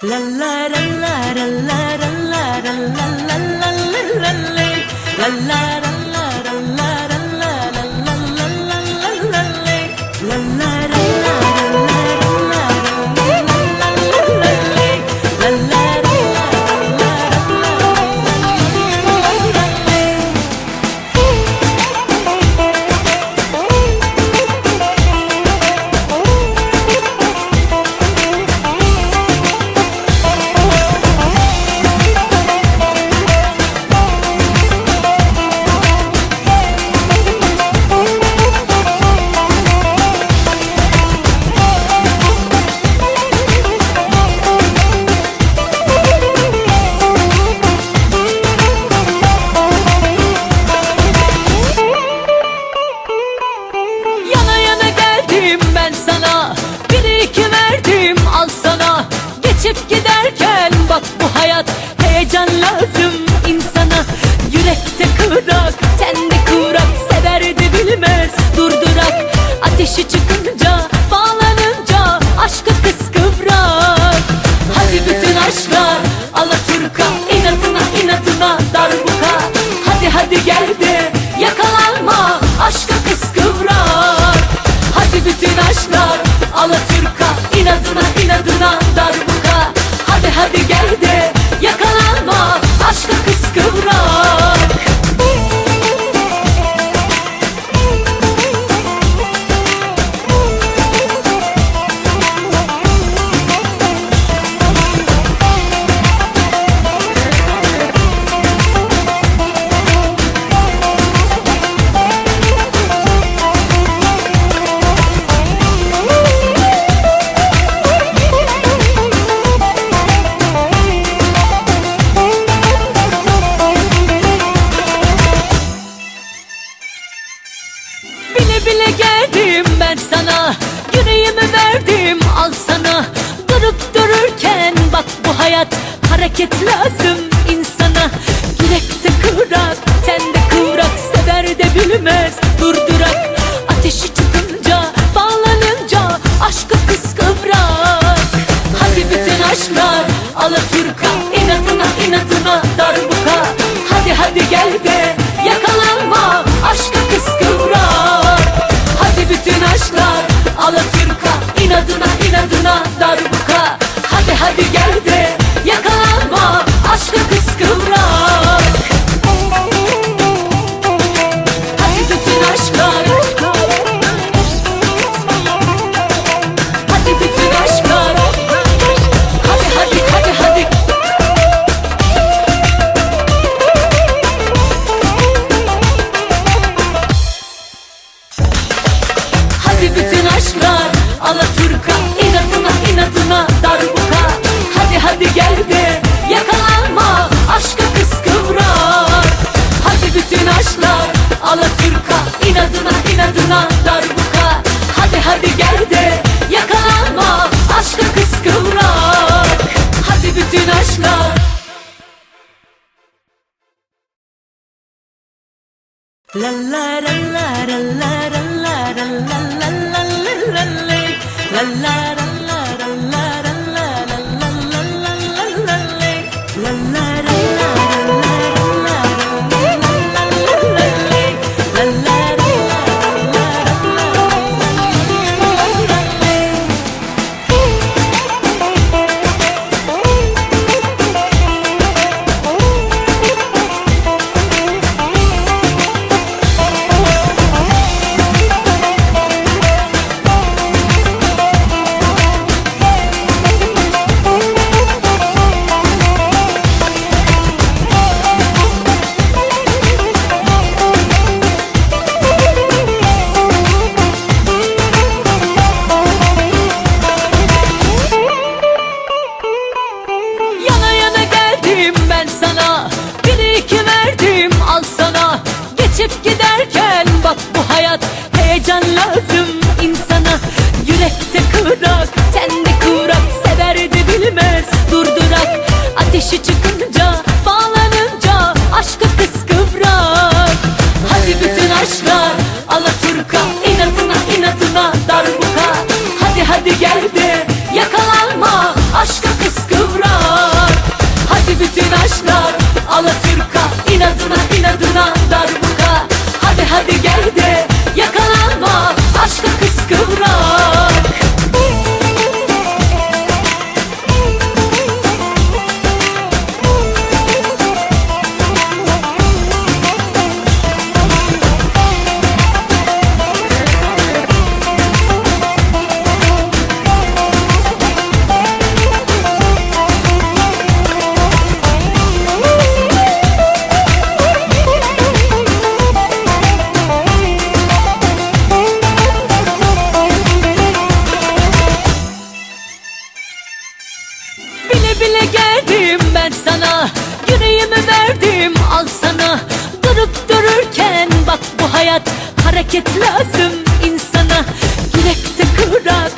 La la la la la la la la la la la la la la la la. Geçip giderken bak bu hayat, heyecan lazım insana. Yürekte kıvrak, tende kıvrak, sever de bilmez durdurak. Ateşi çıkınca, bağlanınca aşkı kıskıvrak. Hadi bütün aşklar alaturka, inadına inadına darbuka. Hadi gel de yakalanma aşka kıskıvrak. Hadi bütün aşklar alaturka, inadına inadına darbuka. Hadi gel de yakalanma aşka kıskıvrak. Bile geldim ben sana, yüreğimi verdim al sana. Durup dururken bak bu hayat, hareket lazım insana. Yürekte kıvrak, tende kıvrak, sever de bilmez durdurak. Ateşi çıkınca, bağlanınca aşkı kıskıvrak. Hadi bütün aşklar alaturka, inadına inadına darbuka. Hadi gel de yakalanma aşka kıskıvrak. Bütün aşklar alaturka, inadına inadına darbuka. Hadi gel de yakalanma aşka kıskıvrak. Hadi bütün aşklar, hadi bütün aşklar. Hadi Hadi bütün aşklar alaturka, inadına inadına darbuka. Hadi gel de yakalanma aşka kıskıvrak. Hadi bütün aşklar alaturka, inadına inadına darbuka. Hadi gel de yakalanma aşka kıskıvrak. Hadi bütün aşklar. La la la la la la la la la la la la la la. Geçip giderken bak bu hayat, heyecan lazım insana. Yürekte kıvrak, tende kıvrak, sever de bilmez durdurak. Ateşi çıkınca, bağlanınca aşkı kıskıvrak. Hadi bütün aşklar alaturka, inadına inadına darbuka. Hadi gel de yakalanma aşka kıskıvrak. başlar Alaturka inadına inadına darbuka. Hadi hadi gel de yakalanma aşka kıskıvrak. Bile bile geldim ben sana, yüreğimi verdim al sana. Durup dururken bak bu hayat, hareket lazım insana. Yürekte kırak